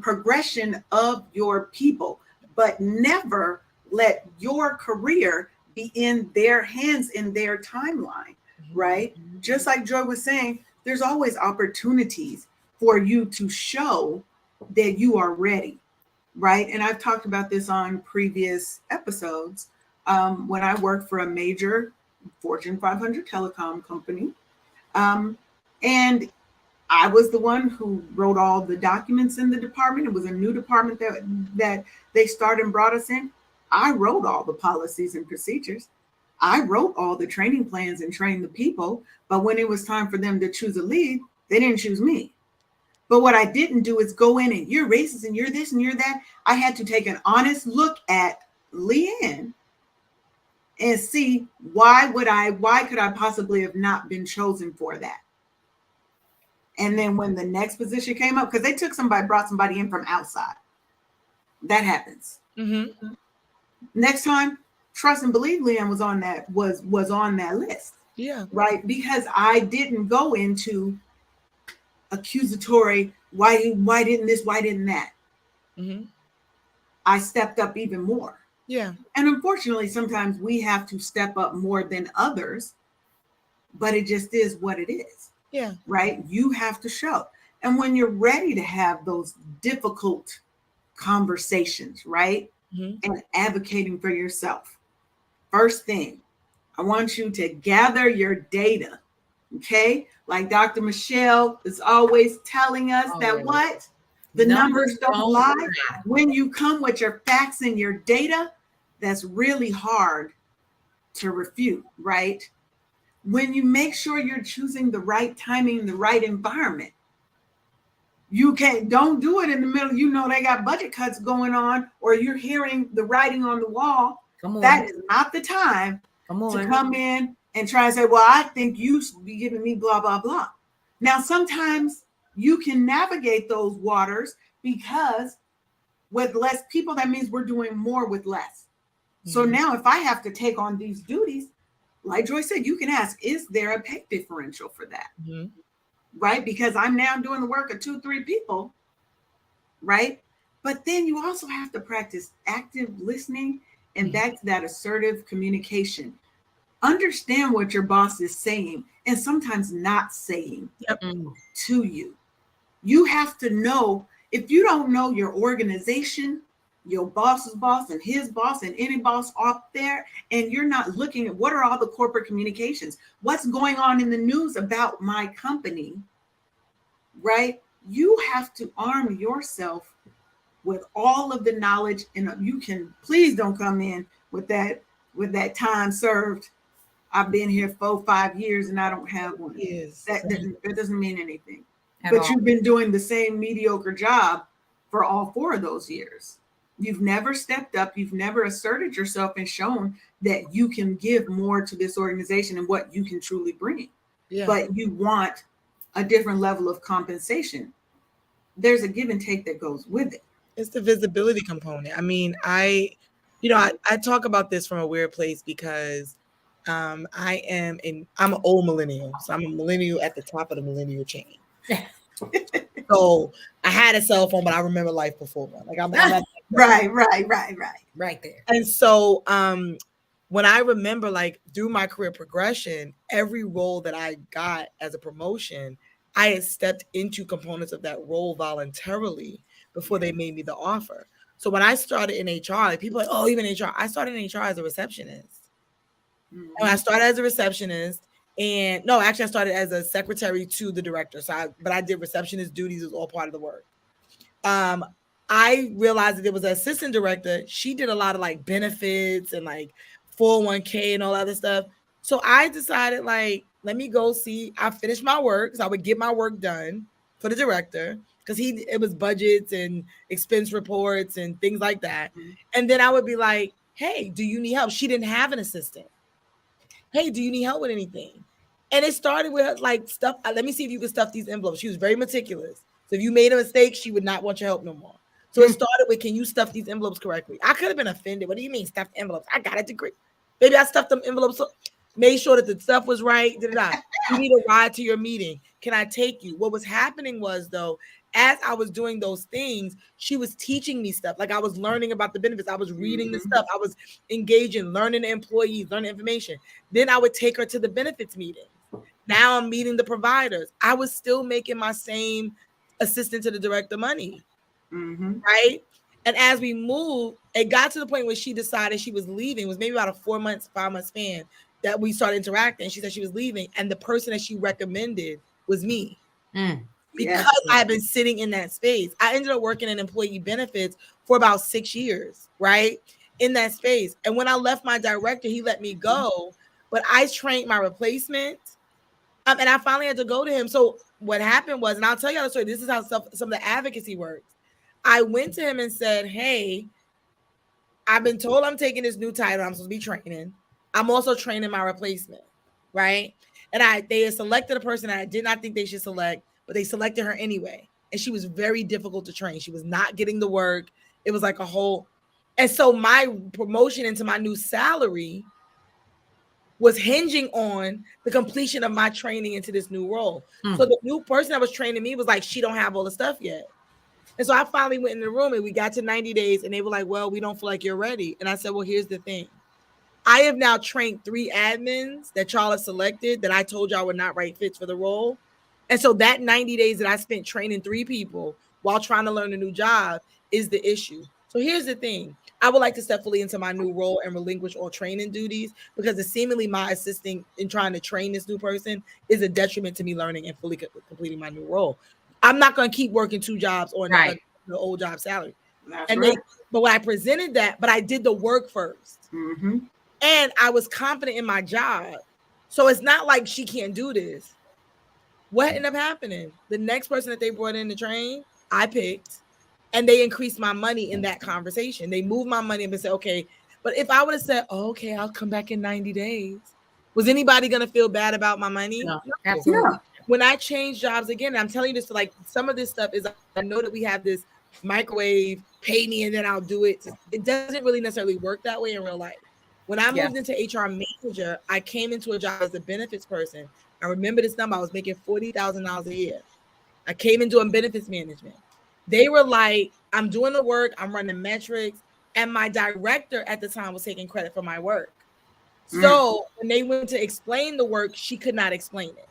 progression of your people, but never let your career be in their hands, in their timeline, right? Just like Joy was saying, there's always opportunities for you to show that you are ready, right? And I've talked about this on previous episodes. When I worked for a major Fortune 500 telecom company, and I was the one who wrote all the documents in the department. It was a new department that they started and brought us in. I wrote all the policies and procedures. I wrote all the training plans and trained the people. But when it was time for them to choose a lead, they didn't choose me. But what I didn't do is go in and you're racist and you're this and you're that. I had to take an honest look at LeAnne and see why could I possibly have not been chosen for that? And then when the next position came up, because they brought somebody in from outside. That happens. Mm-hmm. Next time, trust and believe LeAnne was on that list. Yeah. Right. Because I didn't go into accusatory, why didn't this, why didn't that? Mm-hmm. I stepped up even more. Yeah. And unfortunately, sometimes we have to step up more than others, but it just is what it is. Yeah. Right. You have to show. And when you're ready to have those difficult conversations, right? Mm-hmm. And advocating for yourself. First thing, I want you to gather your data. Okay. Like Dr. Michelle is always telling us that what? The numbers don't lie. When you come with your facts and your data, that's really hard to refute, right? When you make sure you're choosing the right timing, the right environment, don't do it in the middle. You know, they got budget cuts going on, or you're hearing the writing on the wall. That is not the time to come in and try and say, well, I think you should be giving me blah, blah, blah. Now, sometimes you can navigate those waters because with less people, that means we're doing more with less. Mm-hmm. So now if I have to take on these duties, like Joy said, you can ask, is there a pay differential for that? Mm-hmm. Right? Because I'm now doing the work of 2-3 people, right? But then you also have to practice active listening and back to that assertive communication. Understand what your boss is saying and sometimes not saying to you. You have to know, if you don't know your organization, your boss's boss and his boss and any boss up there, and you're not looking at what are all the corporate communications, what's going on in the news about my company, right? You have to arm yourself with all of the knowledge, and you can, please don't come in with that time served. I've been here 4-5 years and I don't have one. Yes. That doesn't mean anything. But you've been doing the same mediocre job for all 4 of those years. You've never stepped up. You've never asserted yourself and shown that you can give more to this organization and what you can truly bring. Yeah. But you want a different level of compensation. There's a give and take that goes with it. It's the visibility component. I mean, I talk about this from a weird place because I'm an old millennial, so I'm a millennial at the top of the millennial chain. So I had a cell phone, but I remember life before one. Like I'm at Right. Right there. and so when I remember like through my career progression, every role that I got as a promotion, I had stepped into components of that role voluntarily before they made me the offer. So when I started in HR, like people are like, oh, even HR. I started in HR as a receptionist. And I started as a receptionist, and no, actually, I started as a secretary to the director. But I did receptionist duties as all part of the work. Um, I realized that there was an assistant director. She did a lot of like benefits and like 401k and all other stuff. So I decided like, let me go see. I finished my work, so I would get my work done for the director because it was budgets and expense reports and things like that. And then I would be like, hey, do you need help? She didn't have an assistant. Hey, do you need help with anything? And it started with like stuff. Let me see if you can stuff these envelopes. She was very meticulous. So if you made a mistake, she would not want your help no more. So it started with, can you stuff these envelopes correctly? I could have been offended. What do you mean stuffed envelopes? I got a degree. Maybe I stuffed them envelopes, made sure that the stuff was right. You need a ride to your meeting. Can I take you? What was happening was though, as I was doing those things, she was teaching me stuff. Like I was learning about the benefits. I was reading the stuff. I was engaging, learning the employees, learning information. Then I would take her to the benefits meeting. Now I'm meeting the providers. I was still making my same assistant to the director money. Right. And as we moved, it got to the point where she decided she was leaving. It was maybe about a 5 month span that we started interacting. She said she was leaving. And the person that she recommended was me. Because I had been sitting in that space. I ended up working in employee benefits for about 6 years, right? In that space. And when I left my director, he let me go, but I trained my replacement. And I finally had to go to him. So what happened was, and I'll tell you the story, this is how some of the advocacy works. I went to him and said, hey, I've been told I'm taking this new title. I'm supposed to be training. I'm also training my replacement, right? And they had selected a person that I did not think they should select, but they selected her anyway. And she was very difficult to train. She was not getting the work. It was like a whole. And so my promotion into my new salary was hinging on the completion of my training into this new role. So the new person that was training me was like, she don't have all the stuff yet. And so I finally went in the room and we got to 90 days and they were like, well, we don't feel like you're ready. And I said, well, here's the thing. I have now trained 3 admins that y'all have selected that I told y'all were not right fits for the role. And so that 90 days that I spent training 3 people while trying to learn a new job is the issue. So here's the thing. I would like to step fully into my new role and relinquish all training duties because it's seemingly my assisting in trying to train this new person is a detriment to me learning and fully completing my new role. I'm not going to keep working 2 jobs on the old job salary. But when I presented that, but I did the work first. And I was confident in my job. So it's not like she can't do this. What ended up happening? The next person that they brought in to train, I picked. And they increased my money in that conversation. They moved my money and said, okay. But if I would have said, oh, okay, I'll come back in 90 days. Was anybody going to feel bad about my money? No, absolutely. No. When I change jobs again, I'm telling you this, like some of this stuff is, I know that we have this microwave, pay me and then I'll do it. It doesn't really necessarily work that way in real life. When I moved into HR manager, I came into a job as a benefits person. I remember this number. I was making $40,000 a year. I came into a benefits management. They were like, I'm doing the work. I'm running metrics. And my director at the time was taking credit for my work. So when they went to explain the work, she could not explain it.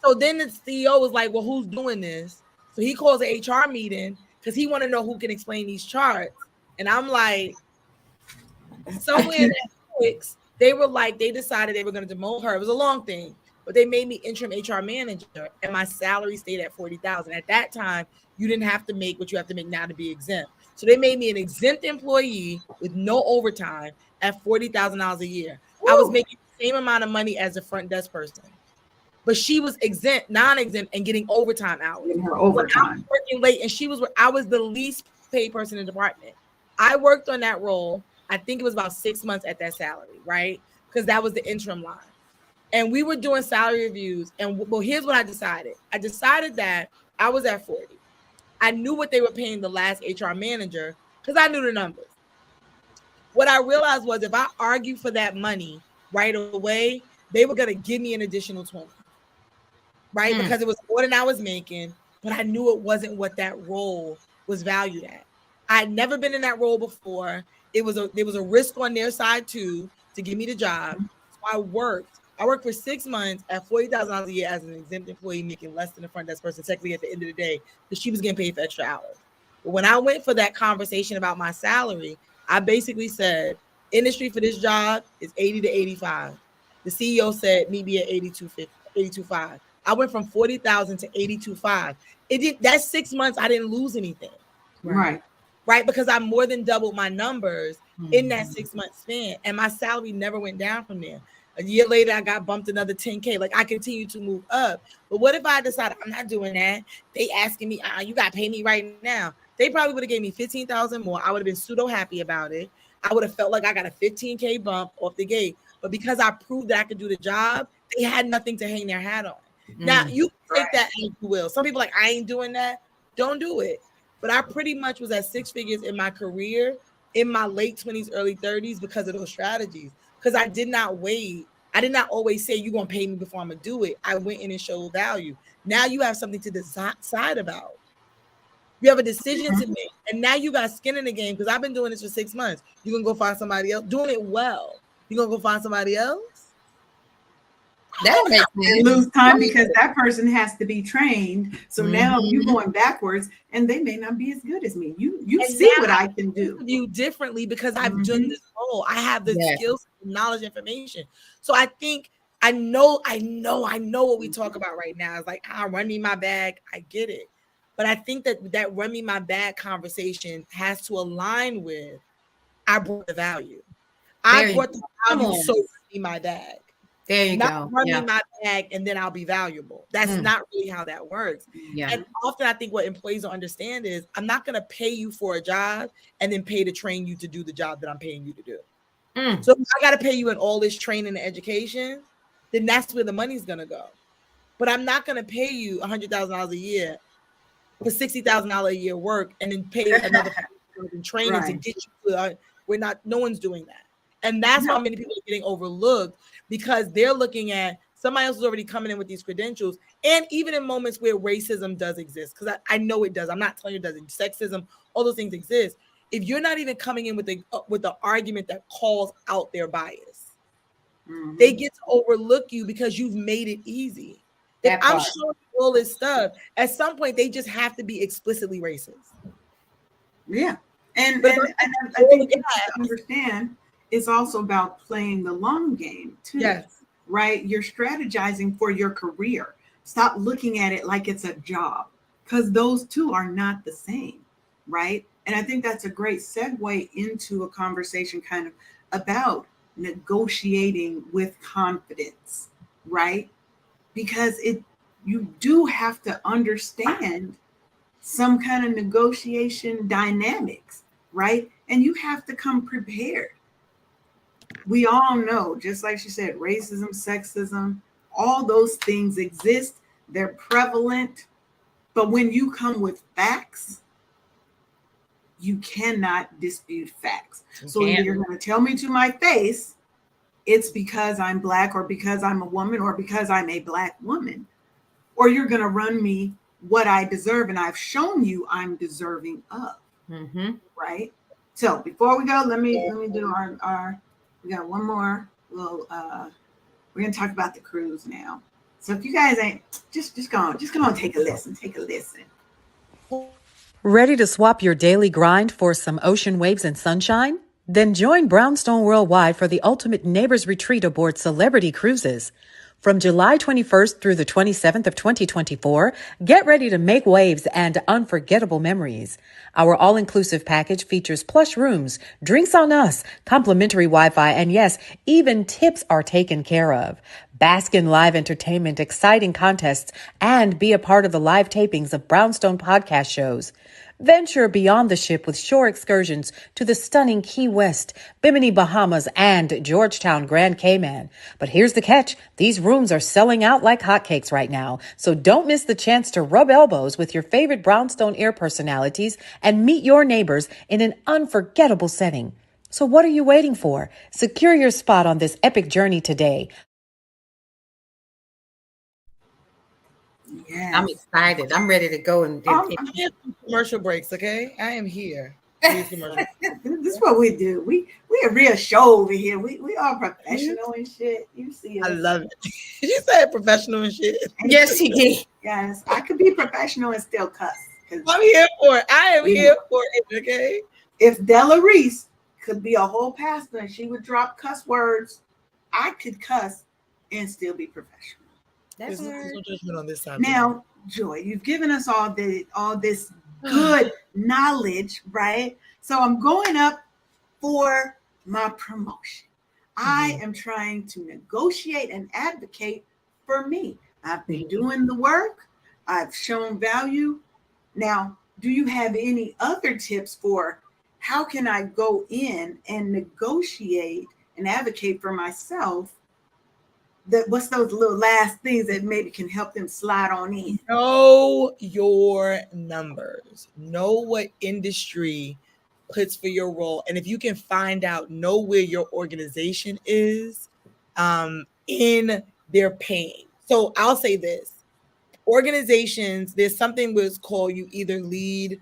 So then the CEO was like, well, who's doing this? So he calls an HR meeting because he want to know who can explain these charts. And I'm like, somewhere in that they were like, they decided they were going to demote her. It was a long thing, but they made me interim HR manager and my salary stayed at $40,000. At that time, you didn't have to make what you have to make now to be exempt. So they made me an exempt employee with no overtime at $40,000 a year. Ooh. I was making the same amount of money as a front desk person, but she was exempt, non-exempt, and getting overtime hours. Getting her overtime. I was working late, and I was the least paid person in the department. I worked on that role. I think it was about 6 months at that salary, right? Because that was the interim line. And we were doing salary reviews. And well, here's what I decided. I decided that I was at 40. I knew what they were paying the last HR manager because I knew the numbers. What I realized was if I argue for that money, right away, they were going to give me an additional 20, right? Because it was more than I was making, but I knew it wasn't what that role was valued at. I'd never been in that role before. There was a risk on their side too to give me the job. So I worked. I worked for 6 months at $40,000 a year as an exempt employee, making less than the front desk person technically at the end of the day, because she was getting paid for extra hours. But when I went for that conversation about my salary, I basically said, industry for this job is 80 to 85. The CEO said, meet me at 82.5. I went from 40,000 to 82.5. It did that 6 months. I didn't lose anything. Right. Because I more than doubled my numbers in that 6 month span. And my salary never went down from there. A year later, I got bumped another 10K. Like I continued to move up. But what if I decided I'm not doing that? They asking me, you got to pay me right now. They probably would have gave me 15,000 more. I would have been pseudo happy about it. I would have felt like I got a 15K bump off the gate. But because I proved that I could do the job, they had nothing to hang their hat on. Now, you take that as you will. Some people like, I ain't doing that. Don't do it. But I pretty much was at 6 figures in my career in my late 20s, early 30s because of those strategies. Because I did not wait. I did not always say, you're going to pay me before I'm going to do it. I went in and showed value. Now you have something to decide about. You have a decision to make. And now you got skin in the game because I've been doing this for 6 months. You're going to go find somebody else doing it well. You're going to go find somebody else? That makes sense. And lose time because that person has to be trained. So now you're going backwards, and they may not be as good as me. You see what I can do. You differently because I've done this role. I have the skills, knowledge, information. So I think I know what we talk about right now. It's like, run me my bag. I get it. But I think that run me my bag conversation has to align with I brought the value. I brought the value, so run me my bag. There you not go. Run me my bag and then I'll be valuable. That's not really how that works. And often I think what employees don't understand is I'm not going to pay you for a job and then pay to train you to do the job that I'm paying you to do. So if I got to pay you in all this training and education, then that's where the money's going to go. But I'm not going to pay you $100,000 a year for $60,000 a year work and then pay another in training to get you to no one's doing that. And that's why many people are getting overlooked, because they're looking at somebody else is already coming in with these credentials. And even in moments where racism does exist, because I know it does. I'm not telling you it doesn't. Sexism, all those things exist. If you're not even coming in with the argument that calls out their bias, they get to overlook you because you've made it easy. If I'm showing you all this stuff, at some point they just have to be explicitly racist. Yeah. And I think you have to understand it's also about playing the long game too. Yes. Right? You're strategizing for your career. Stop looking at it like it's a job, because those two are not the same. Right? And I think that's a great segue into a conversation kind of about negotiating with confidence, right? Because you do have to understand some kind of negotiation dynamics, right? And you have to come prepared. We all know, just like she said, racism, sexism, all those things exist. They're prevalent. But when you come with facts, you cannot dispute facts. So either you're going to tell me to my face, it's because I'm Black, or because I'm a woman, or because I'm a Black woman, or you're going to run me what I deserve, and I've shown you I'm deserving of. Right? So before we go, let me do our we got one more little we're going to talk about the cruise now. So if you guys ain't just go on, take a listen. Ready to swap your daily grind for some ocean waves and sunshine? Then join Brownstone Worldwide for the ultimate neighbors retreat aboard Celebrity Cruises. From July 21st through the 27th of 2024, get ready to make waves and unforgettable memories. Our all-inclusive package features plush rooms, drinks on us, complimentary Wi-Fi, and yes, even tips are taken care of. Bask in live entertainment, exciting contests, and be a part of the live tapings of Brownstone podcast shows. Venture beyond the ship with shore excursions to the stunning Key West, Bimini, Bahamas, and Georgetown, Grand Cayman. But here's the catch. These rooms are selling out like hotcakes right now. So don't miss the chance to rub elbows with your favorite Brownstone Air personalities and meet your neighbors in an unforgettable setting. So what are you waiting for? Secure your spot on this epic journey today. I'm Yes. excited. I'm ready to go and, I'm I have some commercial breaks, okay? I am here for these commercial This is what we do. We a real show over here. We are breaks. professional and shit. You see I us. love it. You said professional and shit. yes, he did. Yes, I could be professional and still cuss. Because I'm here for it. I am here for it, okay? if Della Reese could be a whole pastor and she would drop cuss words, I could cuss and still be professional. That's There's word. no judgment on this side. Now, Joy, you've given us all this good knowledge, right? So I'm going up for my promotion. I am trying to negotiate and advocate for me. I've been doing the work. I've shown value. Now, do you have any other tips for how can I go in and negotiate and advocate for myself? That what's those little last things that maybe can help them slide on in? Know your numbers. Know what industry puts for your role. And if you can find out, know where your organization is in their paying. So I'll say this. Organizations, there's something was called you either lead,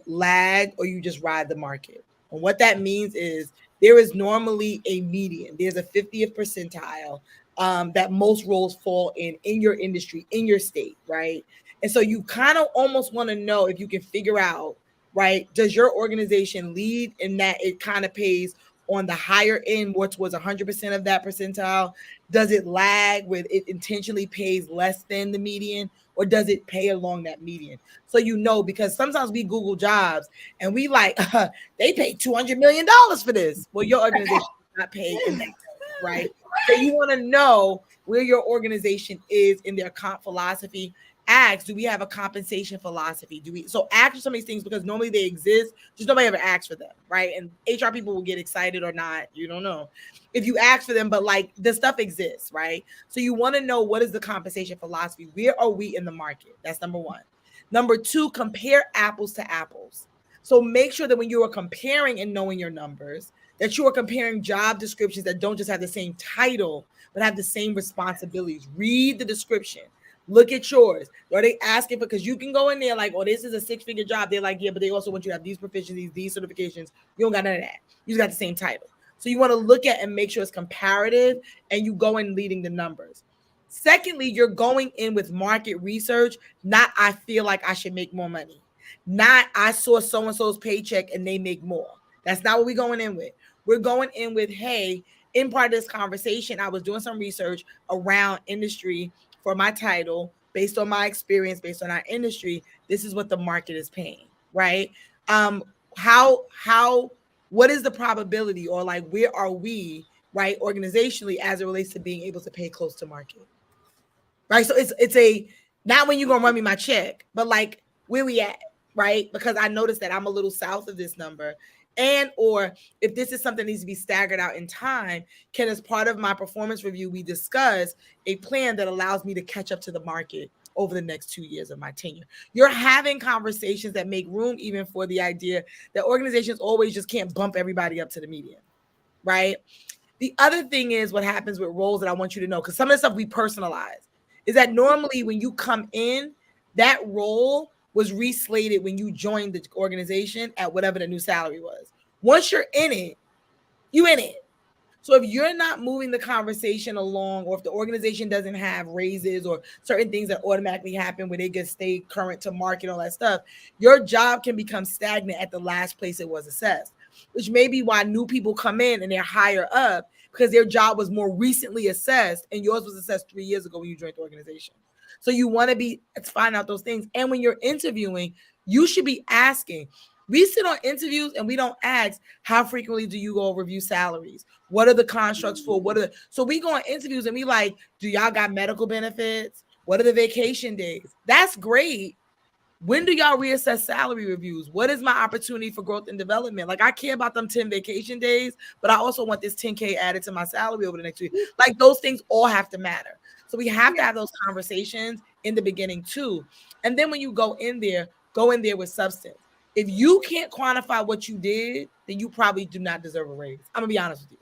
lag, or you just ride the market. And what that means is there is normally a median. There's a 50th percentile that most roles fall in your industry, in your state, right? And so you kind of almost want to know if you can figure out, right? Does your organization lead in that it kind of pays on the higher end, more towards 100% of that percentile? Does it lag with it intentionally pays less than the median, or does it pay along that median? So you know, because sometimes we Google jobs and we like they pay $200 million for this. Well, your organization does not pay in that, right? So you want to know where your organization is in their comp philosophy. Ask, do we have a compensation philosophy? Do we? So ask for some of these things because normally they exist, just nobody ever asks for them, right? And HR people will get excited or not, you don't know if you ask for them, but like the stuff exists, right? So you want to know what is the compensation philosophy? Where are we in the market? That's number one. Number two, compare apples to apples. So make sure that when you are comparing and knowing your numbers, that you are comparing job descriptions that don't just have the same title, but have the same responsibilities. Read the description. Look at yours. Are they asking for, because you can go in there like, oh, this is a 6-figure job. They're like, yeah, but they also want you to have these proficiencies, these certifications. You don't got none of that. You just got the same title. So you want to look at and make sure it's comparative and you go in leading the numbers. Secondly, you're going in with market research, not I feel like I should make more money. Not I saw so-and-so's paycheck and they make more. That's not what we're going in with. We're going in with, hey, in part of this conversation, I was doing some research around industry for my title based on my experience, based on our industry. This is what the market is paying, right? How what is the probability, or like where are we, right, organizationally as it relates to being able to pay close to market, right? So it's a not when you're gonna run me my check, but like where we at, right? Because I noticed that I'm a little south of this number, and or if this is something that needs to be staggered out in time, can as part of my performance review we discuss a plan that allows me to catch up to the market over the next 2 years of my tenure. You're having conversations that make room even for the idea that organizations always just can't bump everybody up to the median, right? The other thing is what happens with roles that I want you to know, because some of the stuff we personalize, is that normally when you come in, that role was reslated when you joined the organization at whatever the new salary was. Once you're in it, you in it. So if you're not moving the conversation along, or if the organization doesn't have raises or certain things that automatically happen where they can stay current to market, all that stuff, your job can become stagnant at the last place it was assessed, which may be why new people come in and they're higher up because their job was more recently assessed and yours was assessed 3 years ago when you joined the organization. So you want to be find out those things. And when you're interviewing, you should be asking. We sit on interviews and we don't ask, how frequently do you go review salaries? What are the constructs for? So we go on interviews and we like, do y'all got medical benefits? What are the vacation days? That's great. When do y'all reassess salary reviews? What is my opportunity for growth and development? Like, I care about them 10 vacation days, but I also want this 10K added to my salary over the next week. Like, those things all have to matter. So we have to have those conversations in the beginning too. And then when you go in there with substance. If you can't quantify what you did, then you probably do not deserve a raise. I'm gonna be honest with you.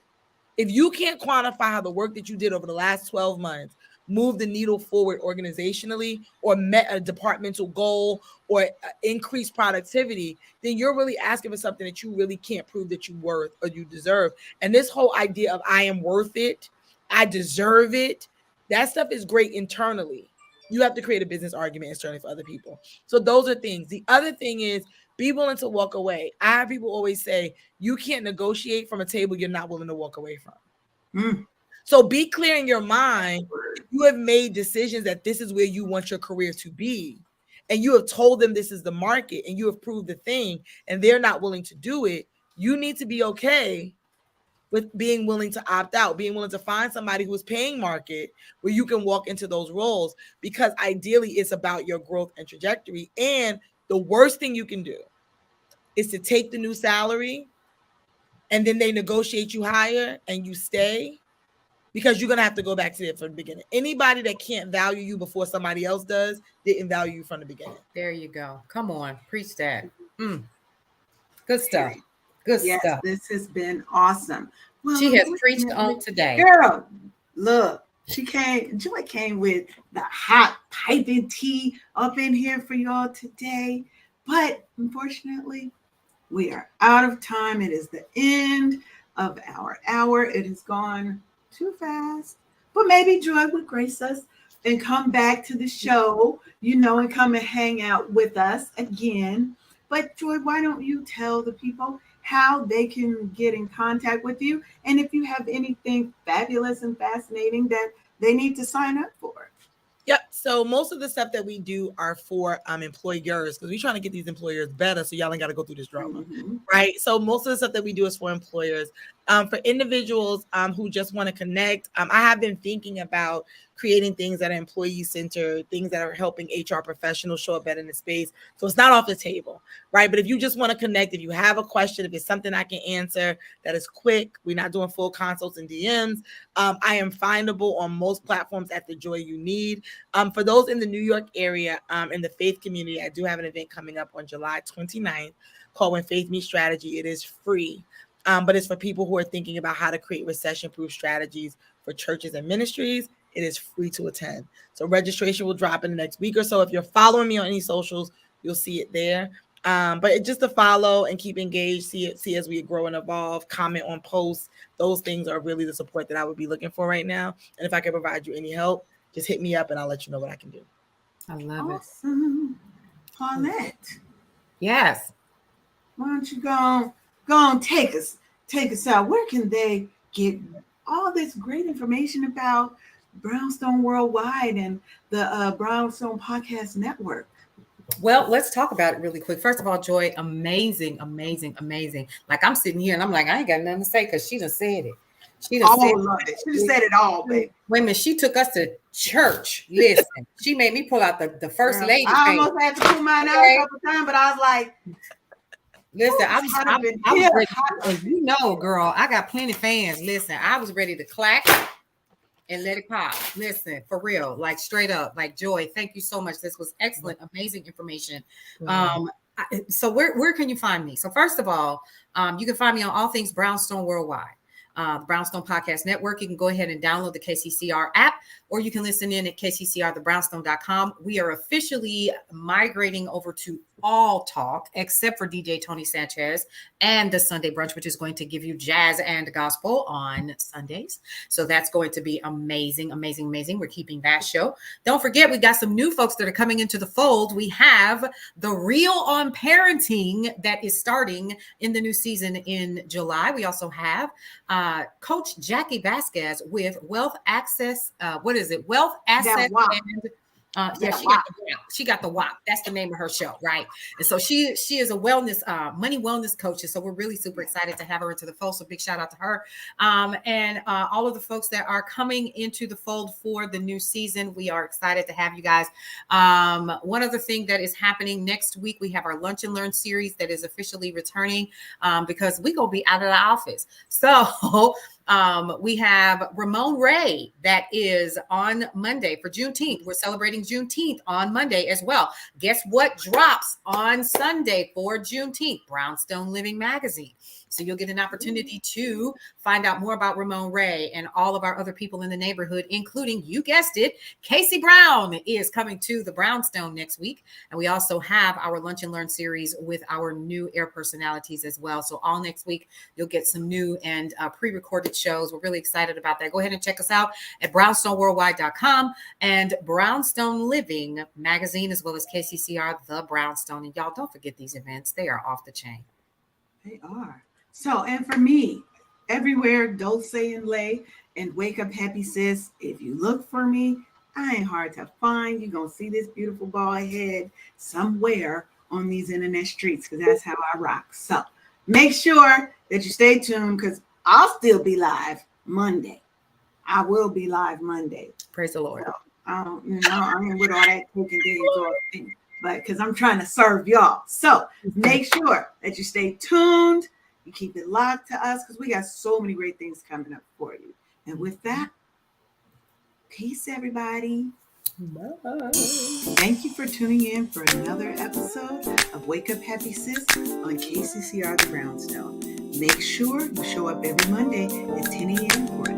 If you can't quantify how the work that you did over the last 12 months moved the needle forward organizationally or met a departmental goal or increased productivity, then you're really asking for something that you really can't prove that you worth or you deserve. And this whole idea of I am worth it, I deserve it, that stuff is great internally. You have to create a business argument externally for other people. So those are things. The other thing is be willing to walk away. I have people always say, you can't negotiate from a table you're not willing to walk away from. So be clear in your mind. You have made decisions that this is where you want your career to be. And you have told them this is the market and you have proved the thing and they're not willing to do it. You need to be okay with being willing to opt out, being willing to find somebody who is paying market where you can walk into those roles, because ideally it's about your growth and trajectory. And the worst thing you can do is to take the new salary and then they negotiate you higher and you stay, because you're going to have to go back to it from the beginning. Anybody that can't value you before somebody else does didn't value you from the beginning. There you go. Come on, preach that. Good stuff. Good stuff. This has been awesome. Well, she has preached on today. Girl, look, Joy came with the hot piping tea up in here for y'all today. But unfortunately, we are out of time. It is the end of our hour. It has gone too fast. But maybe Joy would grace us and come back to the show, and come and hang out with us again. But Joy, why don't you tell the people how they can get in contact with you, and if you have anything fabulous and fascinating that they need to sign up for? Yep. So most of the stuff that we do are for employers, because we're trying to get these employers better, so y'all ain't got to go through this drama, right? So most of the stuff that we do is for employers. For individuals who just want to connect, I have been thinking about creating things that are employee-centered, things that are helping HR professionals show up better in the space. So it's not off the table, right? But if you just want to connect, if you have a question, if it's something I can answer that is quick, we're not doing full consults and DMs. I am findable on most platforms at the Joy You Need. For those in the New York area, in the faith community, I do have an event coming up on July 29th called When Faith Meets Strategy. It is free. But it's for people who are thinking about how to create recession-proof strategies for churches and ministries. It is free to attend. So registration will drop in the next week or so. If you're following me on any socials, you'll see it there. But it's just to follow and keep engaged, see as we grow and evolve, comment on posts. Those things are really the support that I would be looking for right now. And if I can provide you any help, just hit me up and I'll let you know what I can do. I love it. Paulette. Yes. Why don't you go on, take us out. Where can they get all this great information about Brownstone Worldwide and the Brownstone Podcast Network? Well, let's talk about it really quick. First of all, Joy, amazing. Like I'm sitting here and I'm like, I ain't got nothing to say because she done said it. She just said it all, babe. Wait a minute, she took us to church. Listen, she made me pull out the first lady. I almost had to pull mine out a couple times, but I was like, listen, I was ready. Girl, I got plenty of fans. Listen, I was ready to clap and let it pop. Listen, for real, like straight up, like Joy, thank you so much. This was excellent, amazing information. So where can you find me? So first of all, you can find me on all things Brownstone Worldwide. Brownstone Podcast Network. You can go ahead and download the KCCR app, or you can listen in at kccrthebrownstone.com. We are officially migrating over to All Talk, except for DJ Tony Sanchez and the Sunday Brunch, which is going to give you jazz and gospel on Sundays. So that's going to be amazing. We're keeping that show. Don't forget, we got some new folks that are coming into the fold. We have The Real on Parenting that is starting in the new season in July. We also have Coach Jackie Vasquez with Wealth Access. Wealth Asset and she got the WAP. That's the name of her show, right? And so she is a wellness, money wellness coach. And so we're really super excited to have her into the fold. So big shout out to her. And all of the folks that are coming into the fold for the new season. We are excited to have you guys. One other thing that is happening next week, we have our Lunch and Learn series that is officially returning because we're going to be out of the office. So We have Ramon Ray that is on Monday for Juneteenth. We're celebrating Juneteenth on Monday as well. Guess what drops on Sunday for Juneteenth? Brownstone Living Magazine. So you'll get an opportunity to find out more about Ramon Ray and all of our other people in the neighborhood, including, you guessed it, Casey Brown is coming to the Brownstone next week. And we also have our Lunch and Learn series with our new air personalities as well. So all next week, you'll get some new and pre-recorded shows. We're really excited about that. Go ahead and check us out at brownstoneworldwide.com and Brownstone Living Magazine, as well as KCCR The Brownstone. And y'all, don't forget these events. They are off the chain. They are. So, and for me, everywhere, Dolce and Lay and Wake Up Happy Sis. If you look for me, I ain't hard to find. You're going to see this beautiful bald head somewhere on these internet streets, because that's how I rock. So make sure that you stay tuned, because I'll still be live Monday. I will be live Monday. Praise the Lord. So, I ain't with all that taking days off thing, but because I'm trying to serve y'all. So make sure that you stay tuned. You keep it locked to us, because we got so many great things coming up for you. And with that, peace, everybody. Bye. Thank you for tuning in for another episode of Wake Up Happy Sis on KCCR The Brownstone. Make sure you show up every Monday at 10 a.m. for